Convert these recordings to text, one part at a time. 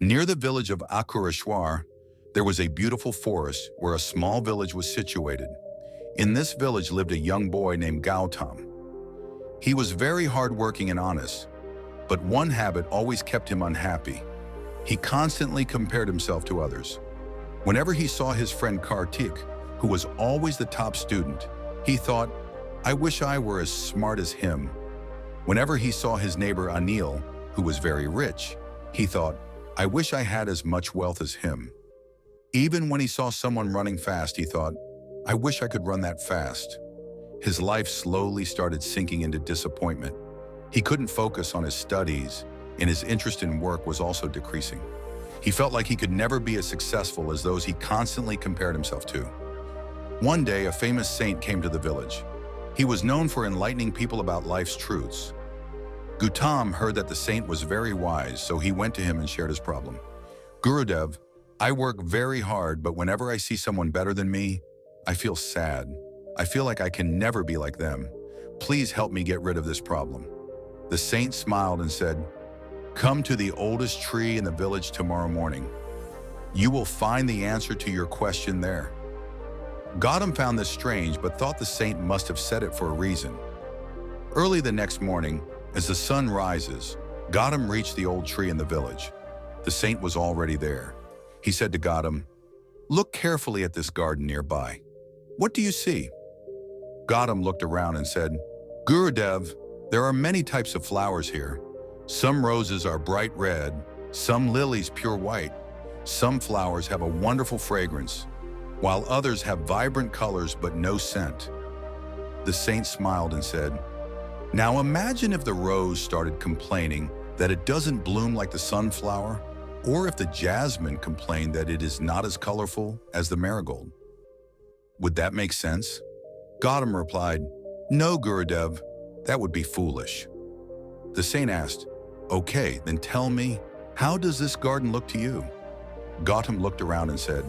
Near the village of Akureshwar, there was a beautiful forest where a small village was situated. In this village lived a young boy named Gautam. He was very hardworking and honest, but one habit always kept him unhappy. He constantly compared himself to others. Whenever he saw his friend Kartik, who was always the top student, he thought, "I wish I were as smart as him." Whenever he saw his neighbor Anil, who was very rich, he thought, "I wish I had as much wealth as him." Even when he saw someone running fast, he thought, "I wish I could run that fast." His life slowly started sinking into disappointment. He couldn't focus on his studies, and his interest in work was also decreasing. He felt like he could never be as successful as those he constantly compared himself to. One day, a famous saint came to the village. He was known for enlightening people about life's truths. Gautam heard that the saint was very wise, so he went to him and shared his problem. "Gurudev, I work very hard, but whenever I see someone better than me, I feel sad. I feel like I can never be like them. Please help me get rid of this problem." The saint smiled and said, "Come to the oldest tree in the village tomorrow morning. You will find the answer to your question there." Gautam found this strange, but thought the saint must have said it for a reason. Early the next morning, as the sun rises, Gautam reached the old tree in the village. The saint was already there. He said to Gautam, "Look carefully at this garden nearby. What do you see?" Gautam looked around and said, "Gurudev, there are many types of flowers here. Some roses are bright red, some lilies pure white. Some flowers have a wonderful fragrance, while others have vibrant colors but no scent." The saint smiled and said, "Now imagine if the rose started complaining that it doesn't bloom like the sunflower, or if the jasmine complained that it is not as colorful as the marigold. Would that make sense?" Gautam replied, "No, Gurudev, that would be foolish." The saint asked, "Okay, then tell me, how does this garden look to you?" Gautam looked around and said,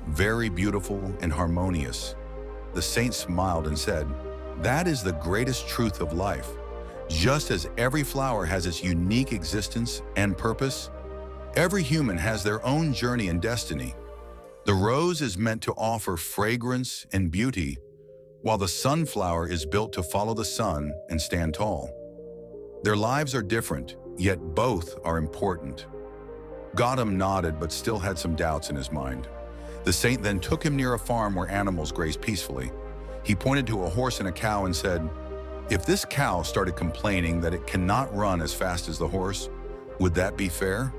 "Very beautiful and harmonious." The saint smiled and said, "That is the greatest truth of life. Just as every flower has its unique existence and purpose, every human has their own journey and destiny. The rose is meant to offer fragrance and beauty, while the sunflower is built to follow the sun and stand tall. Their lives are different, yet both are important." Gautam nodded but still had some doubts in his mind. The saint then took him near a farm where animals grazed peacefully. He pointed to a horse and a cow and said, "If this cow started complaining that it cannot run as fast as the horse, would that be fair?"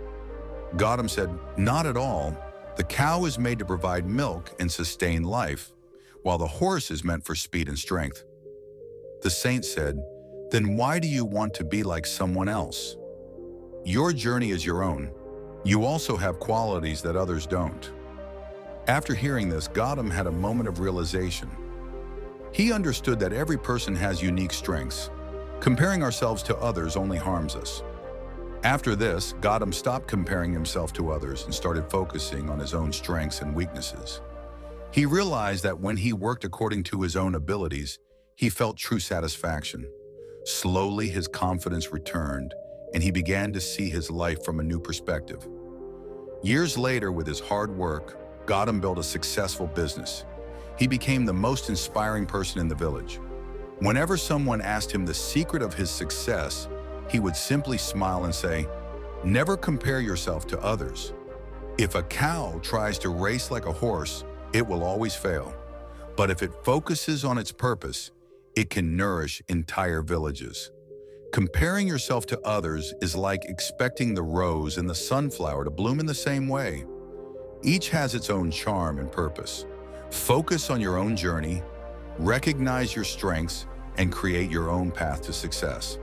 Gautam said, "Not at all. The cow is made to provide milk and sustain life, while the horse is meant for speed and strength." The saint said, "Then why do you want to be like someone else? Your journey is your own. You also have qualities that others don't." After hearing this, Gautam had a moment of realization. He understood that every person has unique strengths. Comparing ourselves to others only harms us. After this, Gautam stopped comparing himself to others and started focusing on his own strengths and weaknesses. He realized that when he worked according to his own abilities, he felt true satisfaction. Slowly, his confidence returned, and he began to see his life from a new perspective. Years later, with his hard work, Gautam built a successful business. He became the most inspiring person in the village. Whenever someone asked him the secret of his success, he would simply smile and say, "Never compare yourself to others. If a cow tries to race like a horse, it will always fail. But if it focuses on its purpose, it can nourish entire villages." Comparing yourself to others is like expecting the rose and the sunflower to bloom in the same way. Each has its own charm and purpose. Focus on your own journey, recognize your strengths, and create your own path to success.